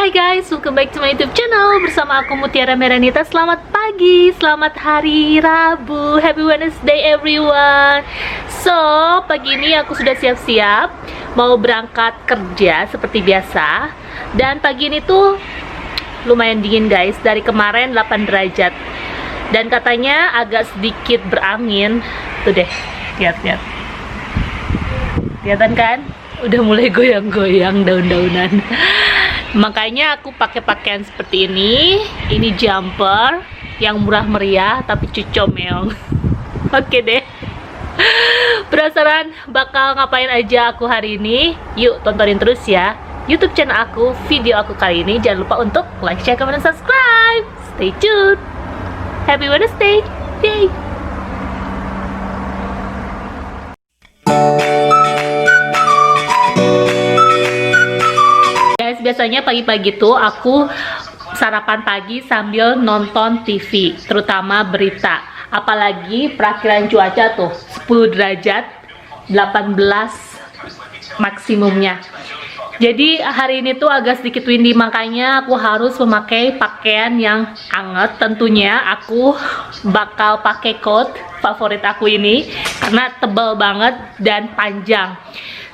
Hai guys, welcome back to my YouTube channel. Bersama aku Mutiara Meranita. Selamat pagi, selamat hari Rabu. Happy Wednesday everyone. So, pagi ini aku sudah siap-siap mau berangkat kerja seperti biasa. Dan pagi ini tuh lumayan dingin guys. Dari kemarin 8 derajat. Dan katanya agak sedikit berangin. Tuh deh, lihat-lihat. Kelihatan kan? Udah mulai goyang-goyang daun-daunan. Makanya aku pakai pakaian seperti ini. Ini jumper yang murah meriah tapi cuco meong. Oke deh. Penasaran bakal ngapain aja aku hari ini? Yuk tontonin terus ya YouTube channel aku, video aku kali ini. Jangan lupa untuk like, share, comment, dan subscribe. Stay tuned. Happy Wednesday. Yay. Biasanya pagi-pagi tuh aku sarapan pagi sambil nonton TV, terutama berita. Apalagi perakiran cuaca tuh 10 derajat, 18 maksimumnya. Jadi hari ini tuh agak sedikit windy, makanya aku harus memakai pakaian yang hangat. Tentunya aku bakal pakai coat favorit aku ini karena tebal banget dan panjang.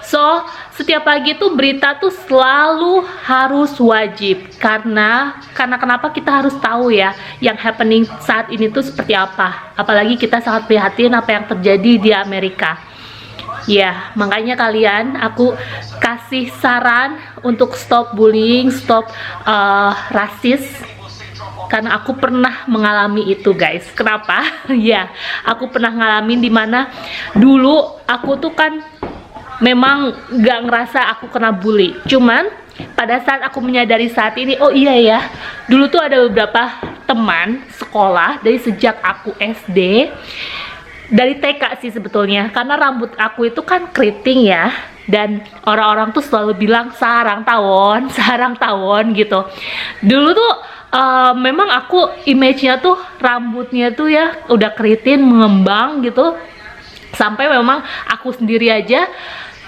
So, setiap pagi tuh berita tuh selalu harus wajib karena kenapa kita harus tahu ya yang happening saat ini tuh seperti apa. Apalagi kita sangat prihatin apa yang terjadi di Amerika. Ya, makanya kalian aku kasih saran untuk stop bullying, stop rasis. Karena aku pernah mengalami itu guys. Kenapa? Ya, aku pernah ngalamin dimana dulu aku tuh kan memang gak ngerasa aku kena bully. Cuman pada saat aku menyadari saat ini, oh iya ya, dulu tuh ada beberapa teman sekolah dari sejak aku SD, dari TK sih sebetulnya, karena rambut aku itu kan keriting ya, dan orang-orang tuh selalu bilang sarang tawon gitu. Dulu tuh memang aku image-nya tuh rambutnya tuh ya udah keriting mengembang gitu, sampai memang aku sendiri aja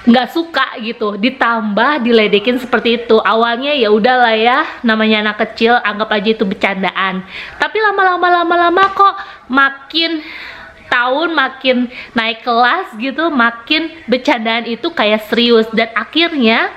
nggak suka gitu ditambah diledekin seperti itu. Awalnya ya udahlah ya, namanya anak kecil, anggap aja itu bercandaan. Tapi lama-lama kok makin tahun makin naik kelas gitu, makin bercandaan itu kayak serius. Dan akhirnya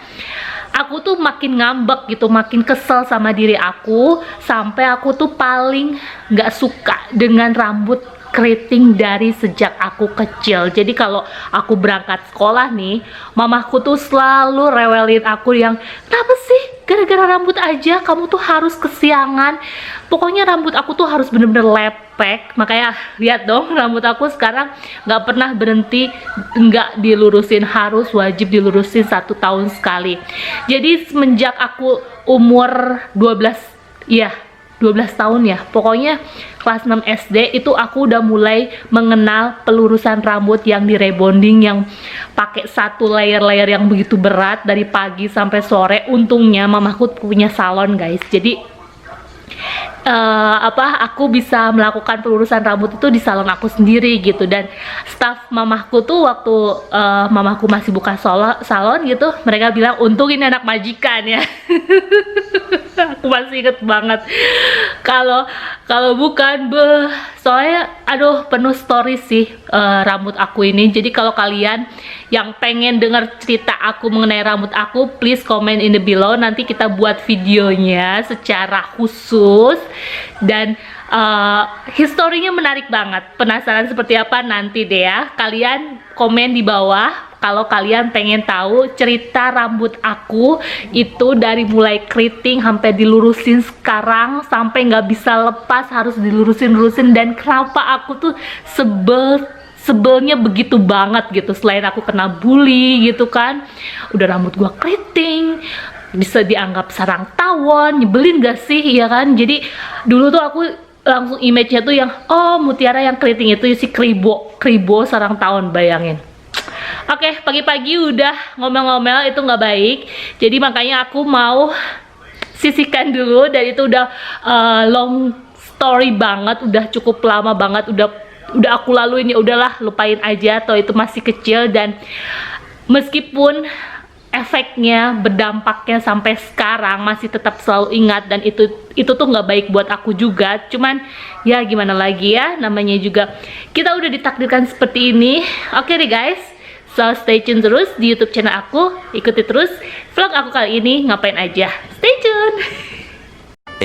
aku tuh makin ngambek gitu, makin kesel sama diri aku, sampai aku tuh paling nggak suka dengan rambut keriting dari sejak aku kecil. Jadi kalau aku berangkat sekolah nih, mamaku tuh selalu rewelin aku yang, kenapa sih gara-gara rambut aja kamu tuh harus kesiangan. Pokoknya rambut aku tuh harus bener-bener lepek. Makanya lihat dong, rambut aku sekarang nggak pernah berhenti nggak dilurusin, harus wajib dilurusin 1 tahun sekali. Jadi semenjak aku umur 12 tahun ya, pokoknya kelas 6 SD itu aku udah mulai mengenal pelurusan rambut yang di rebonding, yang pakai satu layer yang begitu berat dari pagi sampai sore. Untungnya mamaku punya salon guys, jadi aku bisa melakukan pelurusan rambut itu di salon aku sendiri gitu. Dan staff mamaku tuh waktu mamaku masih buka salon gitu, mereka bilang untung ini anak majikan ya. Aku masih inget banget. Kalau bukan soalnya aduh penuh story sih rambut aku ini. Jadi kalau kalian yang pengen dengar cerita aku mengenai rambut aku, please comment in the below, nanti kita buat videonya secara khusus. Dan historinya menarik banget. Penasaran seperti apa? Nanti deh ya, kalian komen di bawah kalau kalian pengen tahu cerita rambut aku itu dari mulai keriting sampai dilurusin sekarang, sampai nggak bisa lepas, harus dilurusin. Dan kenapa aku tuh sebelnya begitu banget gitu. Selain aku kena bully gitu kan, udah rambut gua keriting, bisa dianggap sarang tawon, nyebelin gak sih ya kan. Jadi dulu tuh aku langsung image-nya tuh yang, oh Mutiara yang keriting itu si kribo sarang tawon, bayangin. Oke, pagi-pagi udah ngomel-ngomel itu nggak baik. Jadi makanya aku mau sisihkan dulu, dan itu udah long story banget, udah cukup lama banget, udah aku laluin, ya udahlah lupain aja, atau itu masih kecil. Dan meskipun efeknya, berdampaknya sampai sekarang masih tetap selalu ingat, dan itu tuh nggak baik buat aku juga. Cuman ya gimana lagi ya, namanya juga kita udah ditakdirkan seperti ini. Oke deh guys, so stay tune terus di YouTube channel aku, ikuti terus vlog aku kali ini ngapain aja. Stay tune.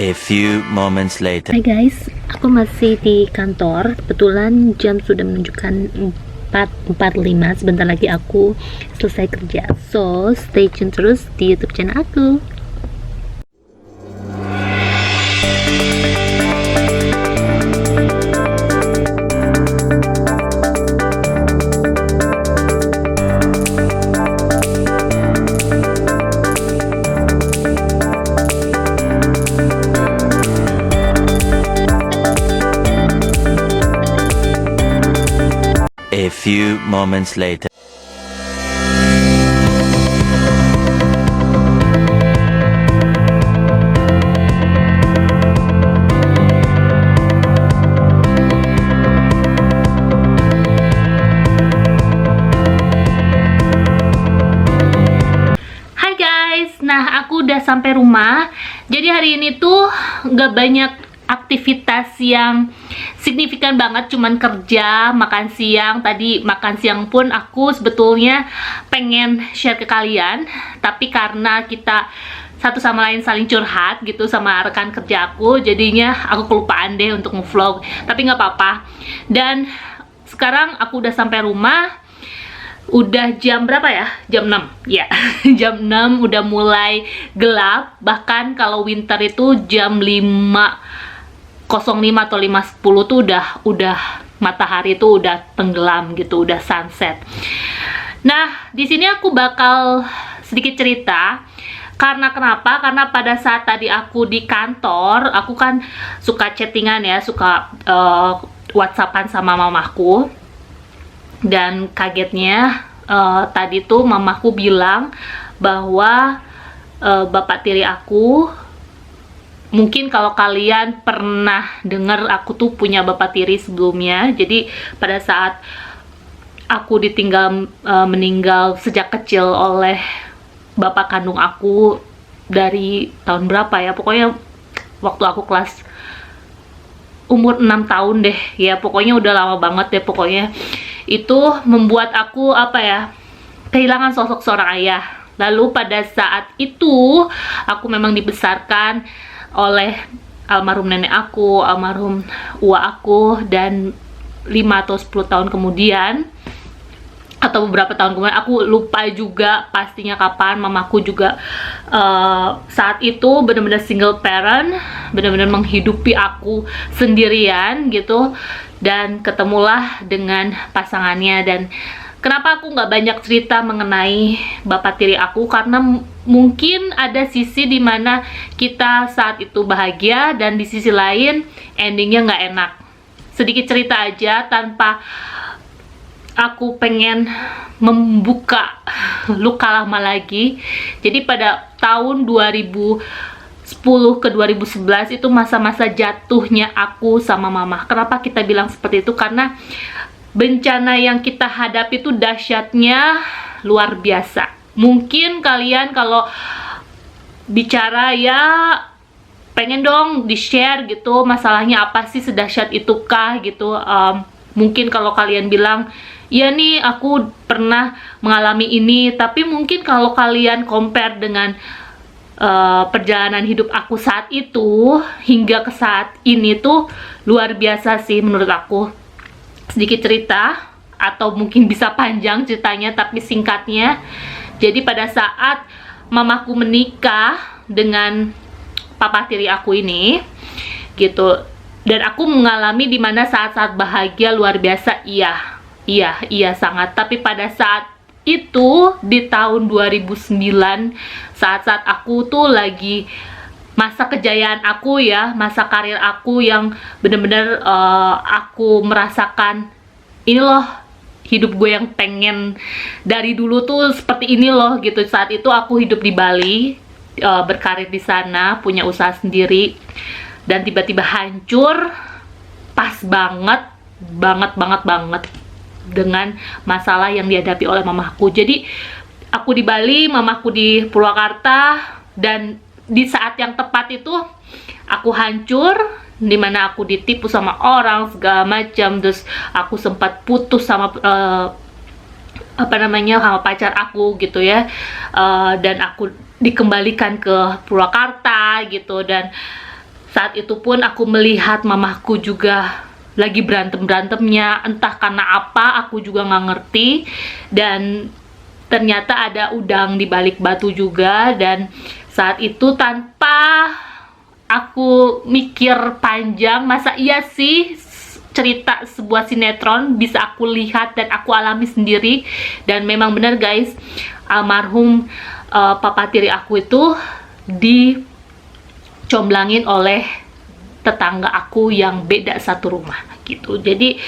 A few moments later. Hai guys, aku masih di kantor. Kebetulan jam sudah menunjukkan 4.45. Sebentar lagi aku selesai kerja. So, stay tune terus di YouTube channel aku. A few moments later. Hai guys, nah aku udah sampai rumah. Jadi hari ini tuh gak banyak aktivitas yang signifikan banget, cuman kerja, makan siang. Tadi makan siang pun aku sebetulnya pengen share ke kalian, tapi karena kita satu sama lain saling curhat gitu sama rekan kerja aku, jadinya aku kelupaan deh untuk nge-vlog. Tapi nggak apa-apa. Dan sekarang aku udah sampai rumah. Udah jam berapa ya? Jam 6 ya. Jam 6 udah mulai gelap. Bahkan kalau winter itu jam 5.05 atau 5.10 tuh udah matahari tuh udah tenggelam gitu, udah sunset. Nah, di sini aku bakal sedikit cerita. Karena kenapa? Karena pada saat tadi aku di kantor, aku kan suka chattingan ya, suka WhatsAppan sama mamaku. Dan kagetnya tadi tuh mamaku bilang bahwa bapak tiri aku, mungkin kalau kalian pernah dengar, aku tuh punya bapak tiri sebelumnya. Jadi pada saat aku ditinggal meninggal sejak kecil oleh bapak kandung aku dari tahun berapa ya, pokoknya waktu aku kelas umur 6 tahun deh ya, pokoknya udah lama banget deh. Pokoknya itu membuat aku apa ya, kehilangan sosok seorang ayah. Lalu pada saat itu aku memang dibesarkan oleh almarhum nenek aku, almarhum uwa aku, dan 5 atau 10 tahun kemudian atau beberapa tahun kemudian, aku lupa juga pastinya kapan, mamaku juga saat itu benar-benar single parent, benar-benar menghidupi aku sendirian gitu, dan ketemulah dengan pasangannya. Dan kenapa aku nggak banyak cerita mengenai bapak tiri aku, karena mungkin ada sisi dimana kita saat itu bahagia, dan di sisi lain endingnya nggak enak. Sedikit cerita aja tanpa aku pengen membuka luka lama lagi. Jadi pada tahun 2010 ke 2011 itu masa-masa jatuhnya aku sama mama. Kenapa kita bilang seperti itu? Karena bencana yang kita hadapi itu dahsyatnya luar biasa. Mungkin kalian kalau bicara ya pengen dong di-share gitu, masalahnya apa sih, sedahsyat itukah gitu. Mungkin kalau kalian bilang, ya nih aku pernah mengalami ini, tapi mungkin kalau kalian compare dengan perjalanan hidup aku saat itu hingga ke saat ini tuh luar biasa sih menurut aku. Sedikit cerita, atau mungkin bisa panjang ceritanya, tapi singkatnya, jadi pada saat mamaku menikah dengan papa tiri aku ini gitu, dan aku mengalami dimana saat-saat bahagia luar biasa, iya sangat. Tapi pada saat itu di tahun 2009, saat-saat aku tuh lagi masa kejayaan aku ya, masa karir aku yang bener-bener aku merasakan ini loh hidup gue yang pengen dari dulu tuh seperti ini loh gitu. Saat itu aku hidup di Bali, berkarir di sana, punya usaha sendiri, dan tiba-tiba hancur pas banget dengan masalah yang dihadapi oleh mamaku. Jadi aku di Bali, mamaku di Purwakarta, dan di saat yang tepat itu aku hancur, dimana aku ditipu sama orang segala macam, terus aku sempat putus sama sama pacar aku gitu ya. Dan aku dikembalikan ke Purwakarta gitu, dan saat itu pun aku melihat mamaku juga lagi berantem-berantemnya, entah karena apa aku juga nggak ngerti, dan ternyata ada udang di balik batu juga. Dan saat itu tanpa aku mikir panjang, masa iya sih cerita sebuah sinetron bisa aku lihat dan aku alami sendiri. Dan memang benar guys, almarhum papa tiri aku itu dicomblangin oleh tetangga aku yang beda satu rumah gitu. Jadi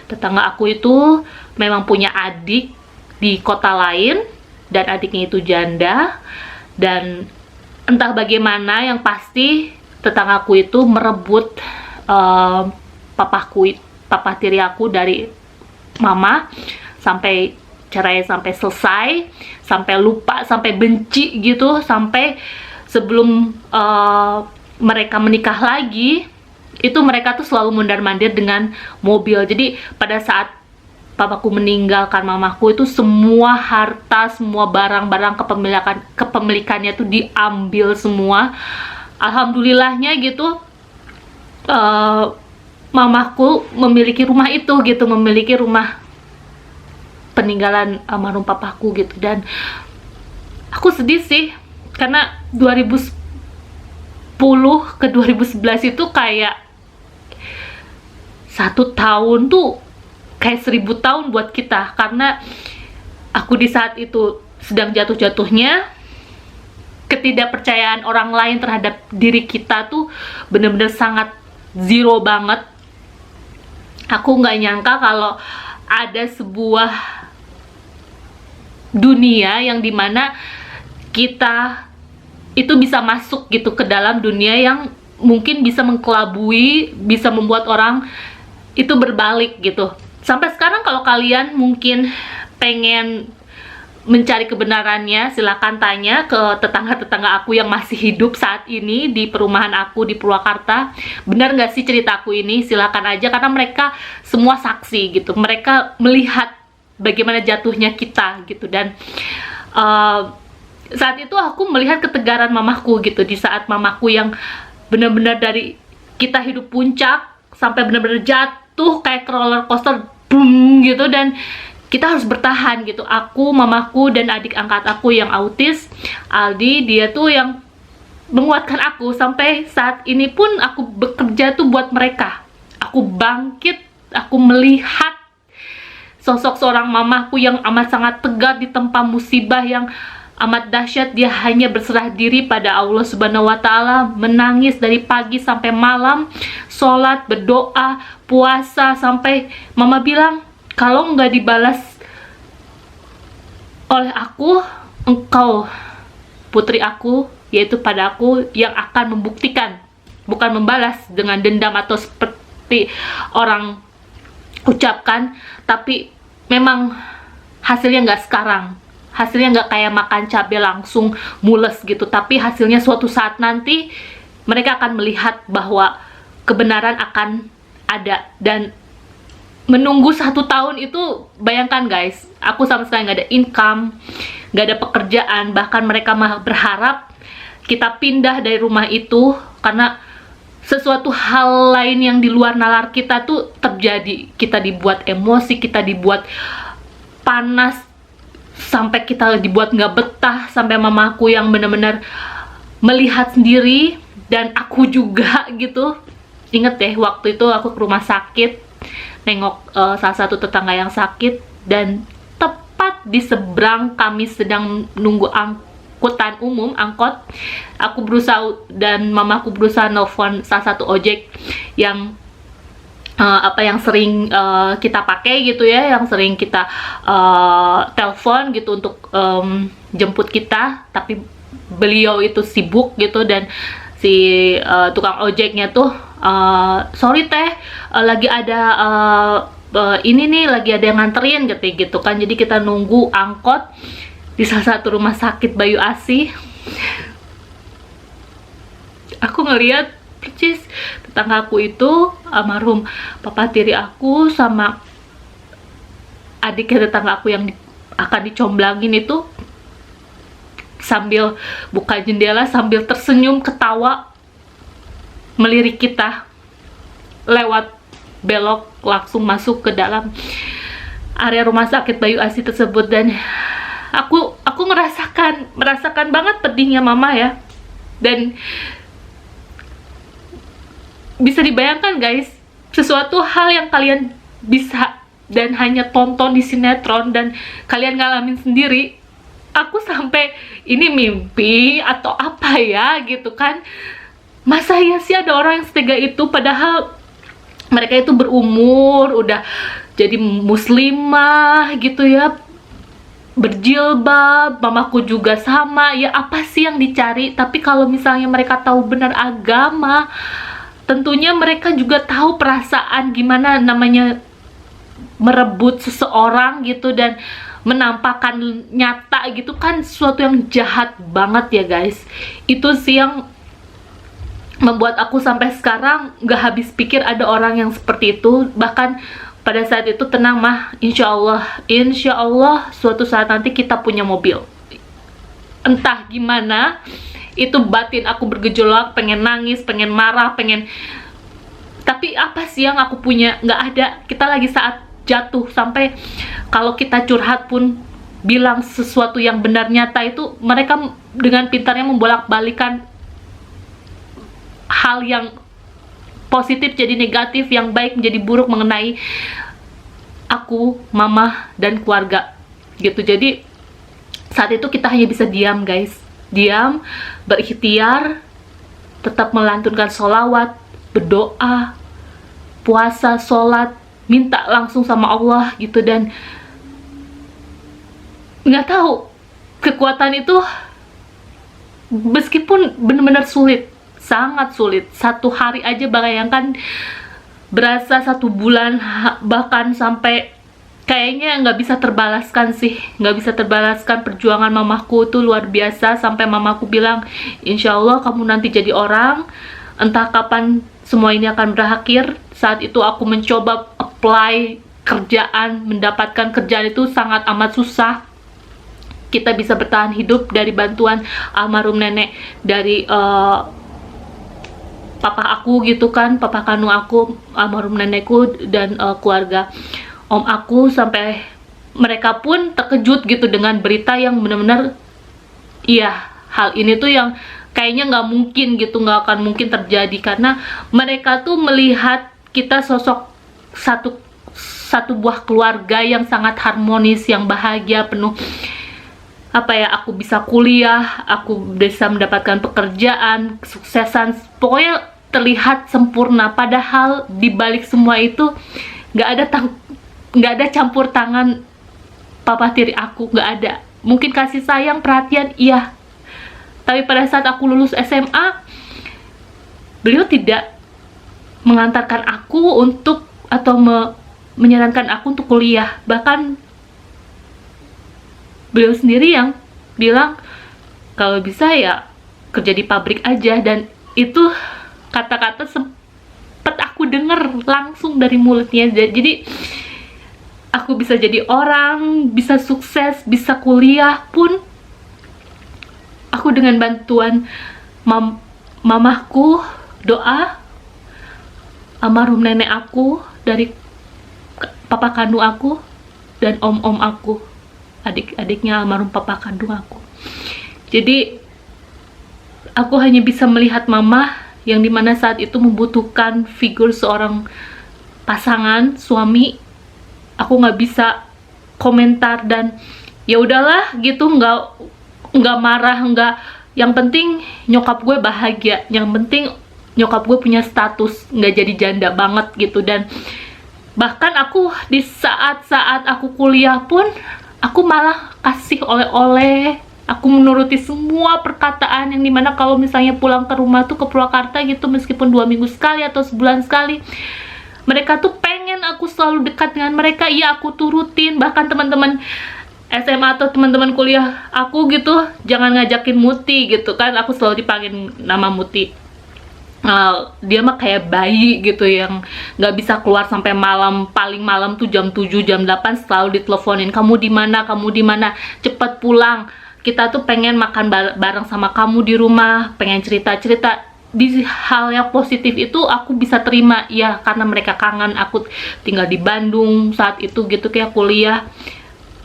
tetangga aku itu memang punya adik di kota lain, dan adiknya itu janda, dan entah bagaimana yang pasti tetanggaku itu merebut papa tiri aku dari mama, sampai cerai, sampai selesai, sampai lupa, sampai benci gitu, sampai sebelum mereka menikah lagi itu mereka tuh selalu mondar-mandir dengan mobil. Jadi pada saat papaku meninggalkan mamaku itu semua harta, semua barang-barang kepemilikannya tuh diambil semua. Alhamdulillahnya gitu, mamaku memiliki rumah itu gitu, memiliki rumah peninggalan almarhum papaku gitu. Dan aku sedih sih karena 2010 ke 2011 itu kayak 1 tahun tuh kayak 1000 tahun buat kita, karena aku di saat itu sedang jatuh-jatuhnya. Ketidakpercayaan orang lain terhadap diri kita tuh bener-bener sangat zero banget. Aku nggak nyangka kalau ada sebuah dunia yang dimana kita itu bisa masuk gitu ke dalam dunia yang mungkin bisa mengkelabui, bisa membuat orang itu berbalik gitu. Sampai sekarang kalau kalian mungkin pengen mencari kebenarannya, silakan tanya ke tetangga-tetangga aku yang masih hidup saat ini di perumahan aku di Purwakarta. Benar nggak sih cerita aku ini? Silakan aja, karena mereka semua saksi gitu. Mereka melihat bagaimana jatuhnya kita gitu. Dan saat itu aku melihat ketegaran mamaku gitu, di saat mamaku yang benar-benar dari kita hidup puncak sampai benar-benar jatuh kayak roller coaster, boom gitu, dan kita harus bertahan gitu. Aku, mamaku, dan adik angkat aku yang autis, Aldi, dia tuh yang menguatkan aku. Sampai saat ini pun aku bekerja tuh buat mereka. Aku bangkit, aku melihat sosok seorang mamaku yang amat sangat tegar di tempat musibah yang amat dahsyat. Dia hanya berserah diri pada Allah Subhanahu wa Ta'ala, menangis dari pagi sampai malam, sholat, berdoa, puasa, sampai mama bilang, kalau nggak dibalas oleh aku, engkau putri aku, yaitu pada aku yang akan membuktikan, bukan membalas dengan dendam atau seperti orang ucapkan, tapi memang hasilnya nggak sekarang. Hasilnya nggak kayak makan cabai langsung mules gitu, tapi hasilnya suatu saat nanti mereka akan melihat bahwa kebenaran akan ada. Dan menunggu 1 tahun itu, bayangkan guys, aku sama sekali nggak ada income, nggak ada pekerjaan. Bahkan mereka berharap kita pindah dari rumah itu karena sesuatu hal lain yang di luar nalar kita tuh terjadi. Kita dibuat emosi, kita dibuat panas, sampai kita dibuat nggak betah, sampai mamaku yang benar-benar melihat sendiri, dan aku juga gitu. Ingat deh, waktu itu aku ke rumah sakit nengok salah satu tetangga yang sakit, dan tepat di seberang kami sedang nunggu angkutan umum, angkot, aku berusaha, dan mamaku berusaha nelfon salah satu ojek yang yang sering kita pakai gitu ya, yang sering kita telepon gitu untuk jemput kita, tapi beliau itu sibuk gitu. Dan si tukang ojeknya tuh, sorry teh, lagi ada ini nih, lagi ada yang nganterin gitu kan. Jadi kita nunggu angkot di salah satu rumah sakit Bayu Asih, aku ngeliat percis tetangga aku itu, almarhum papa tiri aku sama adiknya tetangga aku yang akan dicomblangin itu sambil buka jendela, sambil tersenyum ketawa melirik kita lewat belok langsung masuk ke dalam area rumah sakit Bayu Asih tersebut. Dan aku merasakan banget pedihnya mama ya. Dan bisa dibayangkan guys, sesuatu hal yang kalian bisa dan hanya tonton di sinetron dan kalian ngalamin sendiri, aku sampai ini mimpi atau apa ya gitu kan. Masa ya sih ada orang yang setega itu, padahal mereka itu berumur, udah jadi muslimah gitu ya, berjilbab, mamaku juga sama, ya apa sih yang dicari? Tapi kalau misalnya mereka tahu benar agama, tentunya mereka juga tahu perasaan gimana namanya merebut seseorang gitu dan menampakkan nyata gitu kan, sesuatu yang jahat banget ya guys. Itu sih yang membuat aku sampai sekarang gak habis pikir ada orang yang seperti itu. Bahkan pada saat itu, tenang mah, insya Allah suatu saat nanti kita punya mobil. Entah gimana, itu batin aku bergejolak, pengen nangis, pengen marah, tapi apa sih yang aku punya? Nggak ada. Kita lagi saat jatuh, sampai kalau kita curhat pun bilang sesuatu yang benar nyata itu, mereka dengan pintarnya membolak-balikan hal yang positif jadi negatif, yang baik menjadi buruk mengenai aku, mama, dan keluarga gitu. Jadi saat itu kita hanya bisa diam guys, diam, berikhtiar, tetap melantunkan sholawat, berdoa, puasa, sholat, minta langsung sama Allah gitu. Dan nggak tahu, kekuatan itu meskipun benar-benar sulit, sangat sulit, satu hari aja bayangkan berasa 1 bulan, bahkan sampai kayaknya nggak bisa terbalaskan sih, nggak bisa terbalaskan. Perjuangan mamaku itu luar biasa, sampai mamaku bilang, insya Allah kamu nanti jadi orang, entah kapan semua ini akan berakhir. Saat itu aku mencoba apply kerjaan, mendapatkan kerjaan itu sangat amat susah. Kita bisa bertahan hidup dari bantuan almarhum nenek, dari papa aku gitu kan, papa kandung aku, almarhum nenekku, dan keluarga om aku, sampai mereka pun terkejut gitu dengan berita yang benar-benar, iya, hal ini tuh yang kayaknya nggak mungkin gitu, nggak akan mungkin terjadi, karena mereka tuh melihat kita sosok satu buah keluarga yang sangat harmonis, yang bahagia, penuh apa ya, aku bisa kuliah, aku bisa mendapatkan pekerjaan, kesuksesan, pokoknya terlihat sempurna. Padahal di balik semua itu nggak ada campur tangan papa tiri aku, nggak ada. Mungkin kasih sayang, perhatian, iya, tapi pada saat aku lulus SMA, beliau tidak mengantarkan aku untuk, atau menyarankan aku untuk kuliah. Bahkan beliau sendiri yang bilang kalau bisa ya kerja di pabrik aja. Dan itu kata-kata sempet aku denger langsung dari mulutnya. Jadi aku bisa jadi orang, bisa sukses, bisa kuliah pun, aku dengan bantuan mamahku, doa almarhum nenek aku, dari papa kandung aku, dan om-om aku, adik-adiknya almarhum papa kandung aku. Jadi aku hanya bisa melihat mama yang dimana saat itu membutuhkan figur seorang pasangan suami. Aku nggak bisa komentar, dan ya udahlah gitu, nggak marah, nggak. Yang penting nyokap gue bahagia, yang penting nyokap gue punya status, nggak jadi janda banget gitu. Dan bahkan aku di saat-saat aku kuliah pun, aku malah kasih oleh-oleh, aku menuruti semua perkataan, yang dimana kalau misalnya pulang ke rumah tuh, ke Purwakarta gitu, meskipun 2 minggu sekali atau sebulan sekali, mereka tuh pengen aku selalu dekat dengan mereka, iya aku turutin. Bahkan teman-teman SMA atau teman-teman kuliah aku gitu jangan ngajakin Muti gitu kan, aku selalu dipanggil nama Muti. Dia mah kayak bayi gitu yang nggak bisa keluar sampai malam, paling malam tuh jam 7 jam 8 selalu diteleponin, kamu di mana, cepat pulang, kita tuh pengen makan bareng sama kamu di rumah, pengen cerita-cerita. Di hal yang positif itu aku bisa terima ya, karena mereka kangen aku tinggal di Bandung saat itu gitu, kayak kuliah.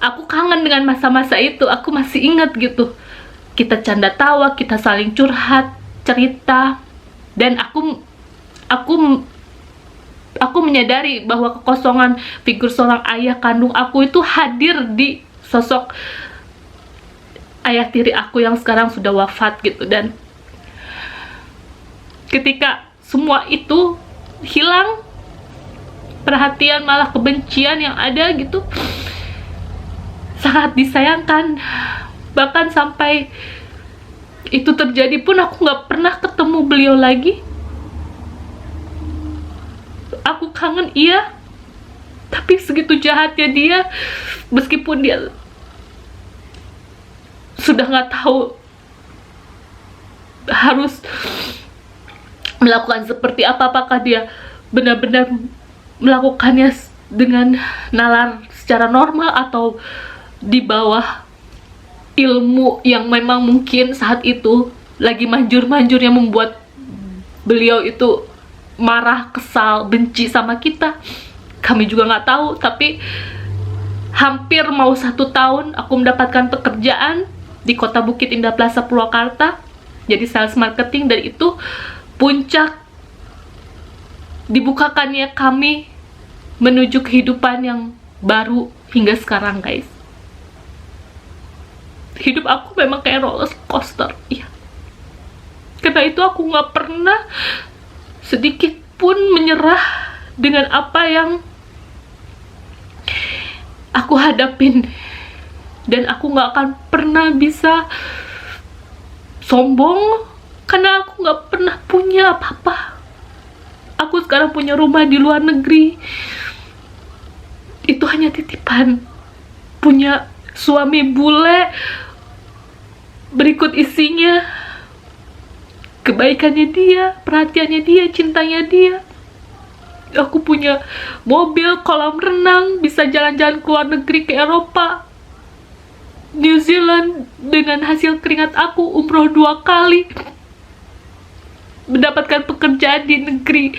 Aku kangen dengan masa-masa itu, aku masih ingat gitu. Kita canda tawa, kita saling curhat, cerita. Dan aku menyadari bahwa kekosongan figur seorang ayah kandung aku itu hadir di sosok ayah tiri aku yang sekarang sudah wafat gitu. Dan ketika semua itu hilang, perhatian malah kebencian yang ada gitu, sangat disayangkan. Bahkan sampai itu terjadi pun aku nggak pernah ketemu beliau lagi. Aku kangen iya, tapi segitu jahatnya dia. Meskipun dia sudah nggak tahu harus melakukan seperti apa, apakah dia benar-benar melakukannya dengan nalar secara normal atau di bawah ilmu yang memang mungkin saat itu lagi manjur-manjurnya membuat beliau itu marah, kesal, benci sama kita. Kami juga nggak tahu. Tapi hampir mau 1 tahun aku mendapatkan pekerjaan di Kota Bukit Indah Plaza Purwakarta jadi sales marketing, dan itu puncak dibukakannya kami menuju kehidupan yang baru hingga sekarang, guys. Hidup aku memang kayak roller coaster, iya. Karena itu aku nggak pernah sedikit pun menyerah dengan apa yang aku hadapin, dan aku nggak akan pernah bisa sombong karena aku nggak pernah punya apa-apa. Aku sekarang punya rumah di luar negeri, itu hanya titipan. Punya suami bule, berikut isinya kebaikannya dia, perhatiannya dia, cintanya dia. Aku punya mobil, kolam renang, bisa jalan-jalan ke luar negeri, ke Eropa, New Zealand dengan hasil keringat aku, umroh 2 kali, mendapatkan pekerjaan di negeri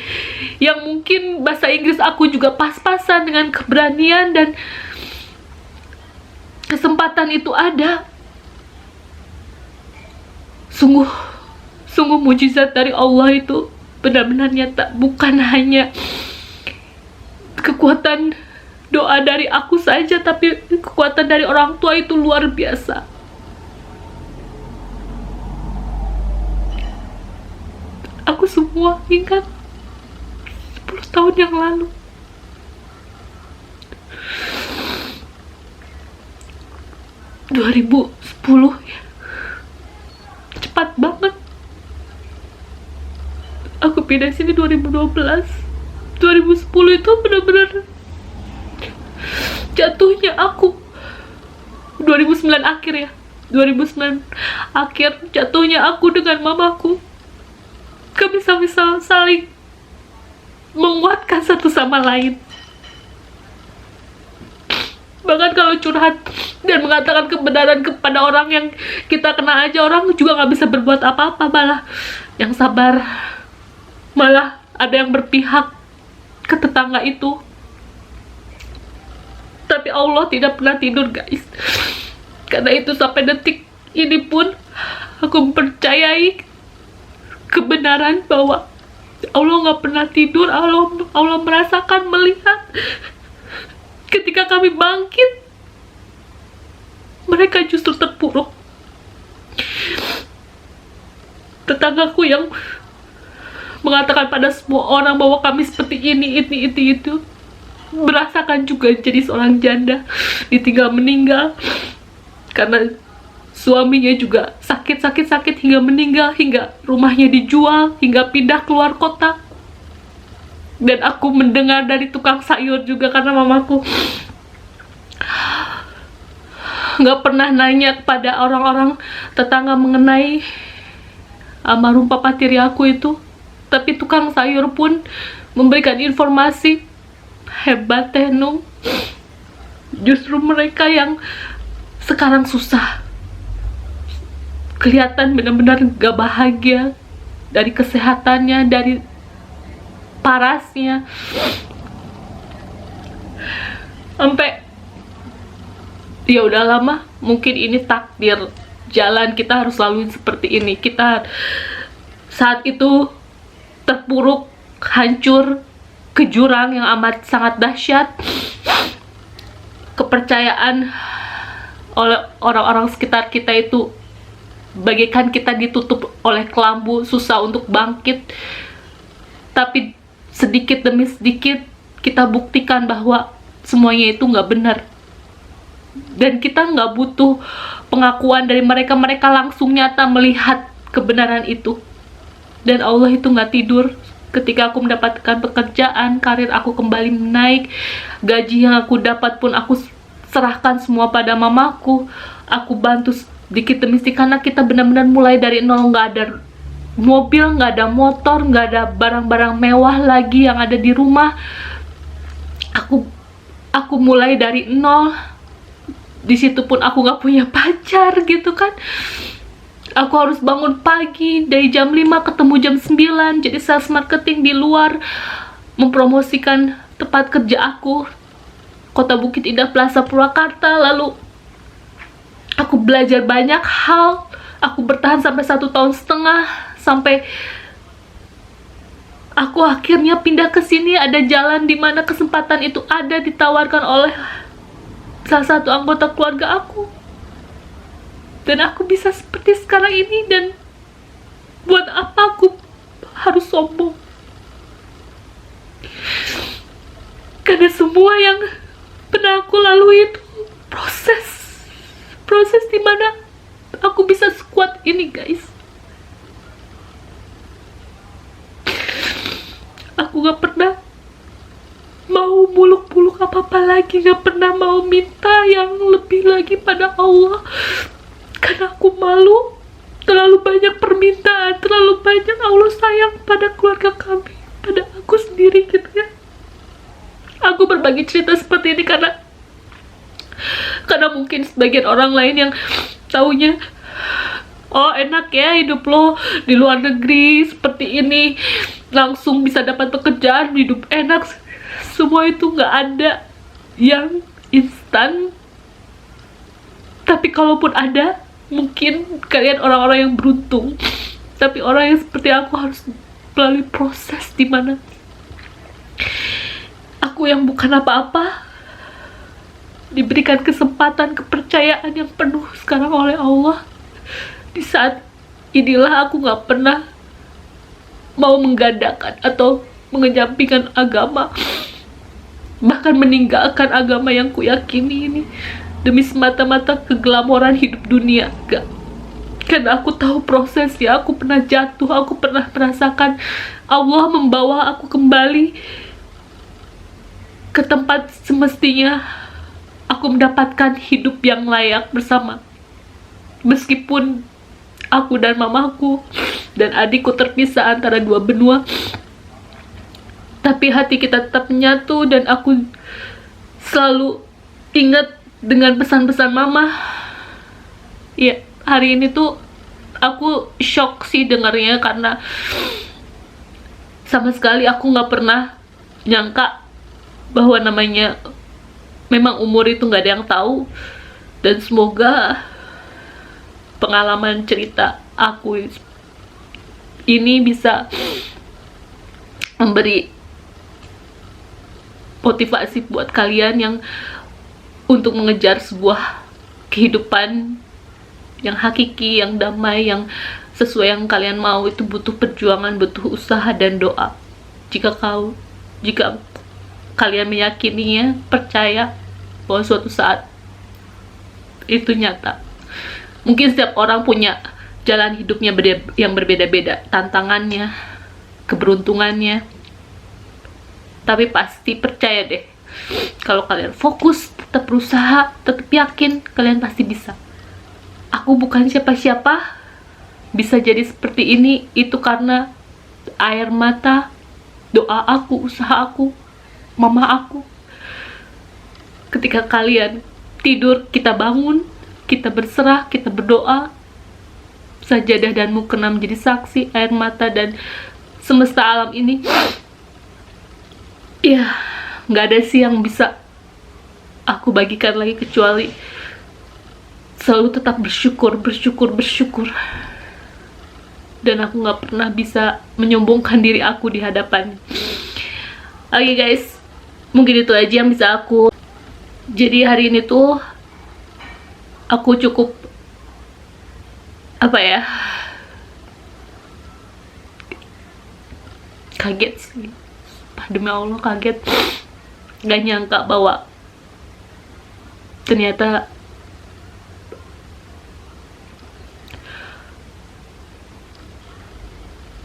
yang mungkin bahasa Inggris aku juga pas-pasan. Dengan keberanian dan kesempatan itu ada, sungguh mujizat dari Allah itu benar-benar nyata. Bukan hanya kekuatan doa dari aku saja, tapi kekuatan dari orang tua itu luar biasa. Aku semua ingat 10 tahun yang lalu. ...2010 ya. Cepat banget. Aku pindah sini 2012. 2010 itu benar-benar jatuhnya aku. 2009 akhir ya. 2009 akhir jatuhnya aku dengan mamaku. Kami bisa saling menguatkan satu sama lain. Bahkan kalau curhat dan mengatakan kebenaran kepada orang yang kita kenal aja, orang juga nggak bisa berbuat apa-apa, malah yang sabar, malah ada yang berpihak ke tetangga itu. Tapi Allah tidak pernah tidur, guys. Karena itu sampai detik ini pun aku mempercayai kebenaran bahwa Allah nggak pernah tidur. Allah merasakan, melihat ketika kami bangkit, mereka justru terpuruk. Tetanggaku yang mengatakan pada semua orang bahwa kami seperti ini, itu, merasakan juga jadi seorang janda, ditinggal meninggal karena suaminya juga sakit hingga meninggal, hingga rumahnya dijual, hingga pindah keluar kota. Dan aku mendengar dari tukang sayur juga, karena mamaku nggak pernah nanya kepada orang-orang tetangga mengenai almarhum papa tiri aku itu. Tapi tukang sayur pun memberikan informasi. Hebat Teh Nung. Justru mereka yang sekarang susah, kelihatan benar-benar gak bahagia, dari kesehatannya, dari parasnya, sampai ya udah lama. Mungkin ini takdir jalan kita harus laluin seperti ini. Kita saat itu terpuruk, hancur ke jurang yang amat sangat dahsyat. Kepercayaan oleh orang-orang sekitar kita itu bagaikan kita ditutup oleh kelambu, susah untuk bangkit. Tapi sedikit demi sedikit kita buktikan bahwa semuanya itu nggak benar. Dan kita nggak butuh pengakuan dari mereka. Mereka langsung nyata melihat kebenaran itu. Dan Allah itu nggak tidur. Ketika aku mendapatkan pekerjaan, karir aku kembali naik, gaji yang aku dapat pun aku serahkan semua pada mamaku. Aku bantu sedikit demi sedikit, karena kita benar-benar mulai dari nol. Nggak ada mobil, nggak ada motor, nggak ada barang-barang mewah lagi yang ada di rumah. Aku mulai dari nol. Di situ pun aku nggak punya pacar gitu kan. Aku harus bangun pagi dari jam 5 ketemu jam 9, jadi sales marketing di luar, mempromosikan tempat kerja aku, Kota Bukit Indah Plaza Purwakarta. Lalu aku belajar banyak hal. Aku bertahan sampai 1,5 tahun, sampai aku akhirnya pindah ke sini. Ada jalan di mana kesempatan itu ada, ditawarkan oleh salah satu anggota keluarga aku. Dan aku bisa seperti sekarang ini. Dan buat apa aku harus sombong? Karena semua yang pernah aku lalui itu proses dimana aku bisa sekuat ini, guys. Aku gak pernah mau muluk-muluk apa-apa lagi, gak pernah mau minta yang lebih lagi pada Allah. Karena aku malu, terlalu banyak permintaan, terlalu banyak. Allah sayang pada keluarga kami, pada aku sendiri gitu ya. Aku berbagi cerita seperti ini karena mungkin sebagian orang lain yang taunya, oh enak ya hidup lo di luar negeri seperti ini, langsung bisa dapat pekerjaan, hidup enak. Semua itu nggak ada yang instan. Tapi kalaupun ada, mungkin kalian orang-orang yang beruntung. Tapi orang yang seperti aku harus melalui proses dimana aku yang bukan apa-apa diberikan kesempatan, kepercayaan yang penuh sekarang oleh Allah. Di saat inilah aku gak pernah mau menggandakan atau mengejampingkan agama, bahkan meninggalkan agama yang kuyakini ini demi semata-mata keglamoran hidup dunia. Gak. Karena aku tahu prosesnya. Aku pernah jatuh, aku pernah merasakan Allah membawa aku kembali ke tempat semestinya aku mendapatkan hidup yang layak bersama. Meskipun aku dan mamaku dan adikku terpisah antara dua benua, tapi hati kita tetap menyatu. Dan aku selalu ingat dengan pesan-pesan mama. Ya, hari ini tuh aku shock sih dengarnya, karena sama sekali aku nggak pernah nyangka bahwa namanya memang umur itu nggak ada yang tahu. Dan semoga pengalaman cerita aku ini bisa memberi motivasi buat kalian yang untuk mengejar sebuah kehidupan yang hakiki, yang damai, yang sesuai yang kalian mau. Itu butuh perjuangan, butuh usaha dan doa. Jika kalian meyakininya, percaya bahwa suatu saat itu nyata. Mungkin setiap orang punya jalan hidupnya yang berbeda-beda, tantangannya, keberuntungannya. Tapi pasti percaya deh, kalau kalian fokus tetap berusaha, tetap yakin kalian pasti bisa. Aku bukan siapa-siapa, bisa jadi seperti ini itu karena air mata, doa aku, usaha aku, mama aku. Ketika kalian tidur, kita bangun, kita berserah, kita berdoa. Sajadah dan mukena menjadi saksi, air mata dan semesta alam ini. Ya, nggak ada sih yang bisa aku bagikan lagi kecuali selalu tetap bersyukur. Dan aku nggak pernah bisa menyombongkan diri aku di hadapan. Oke guys, mungkin itu aja yang bisa aku. Jadi hari ini tuh aku cukup kaget sih. Demi Allah kaget, gak nyangka bahwa ternyata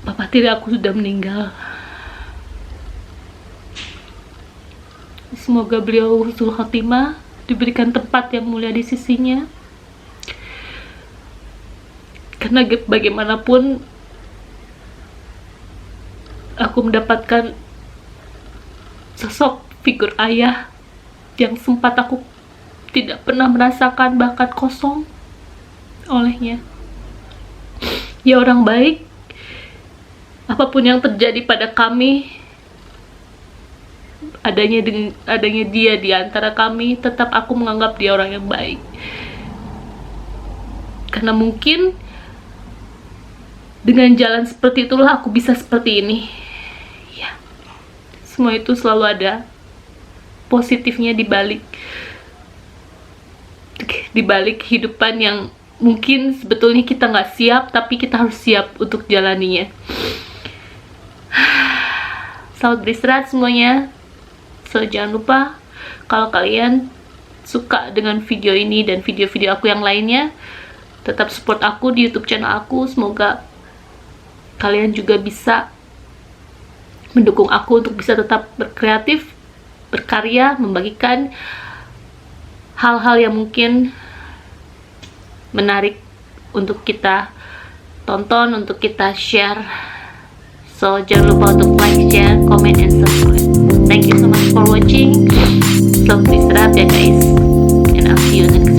bapak tiri aku sudah meninggal. Semoga beliau husnul khotimah, diberikan tempat yang mulia di sisinya. Karena bagaimanapun aku mendapatkan sosok figur ayah yang sempat aku tidak pernah merasakan, bahkan kosong olehnya. Dia orang baik. Apapun yang terjadi pada kami, adanya dia di antara kami, tetap aku menganggap dia orang yang baik. Karena mungkin dengan jalan seperti itulah aku bisa seperti ini. Ya, semua itu selalu ada positifnya di balik kehidupan yang mungkin sebetulnya kita nggak siap, tapi kita harus siap untuk jalaninya. Selamat beristirahat semuanya. So jangan lupa, kalau kalian suka dengan video ini dan video-video aku yang lainnya, tetap support aku di YouTube channel aku. Semoga kalian juga bisa mendukung aku untuk bisa tetap berkreatif, berkarya, membagikan hal-hal yang mungkin menarik untuk kita tonton, untuk kita share. So jangan lupa untuk like, share, comment, and subscribe. Thank you so much for watching. Selamat beristirahat ya guys, and I'll see you next time.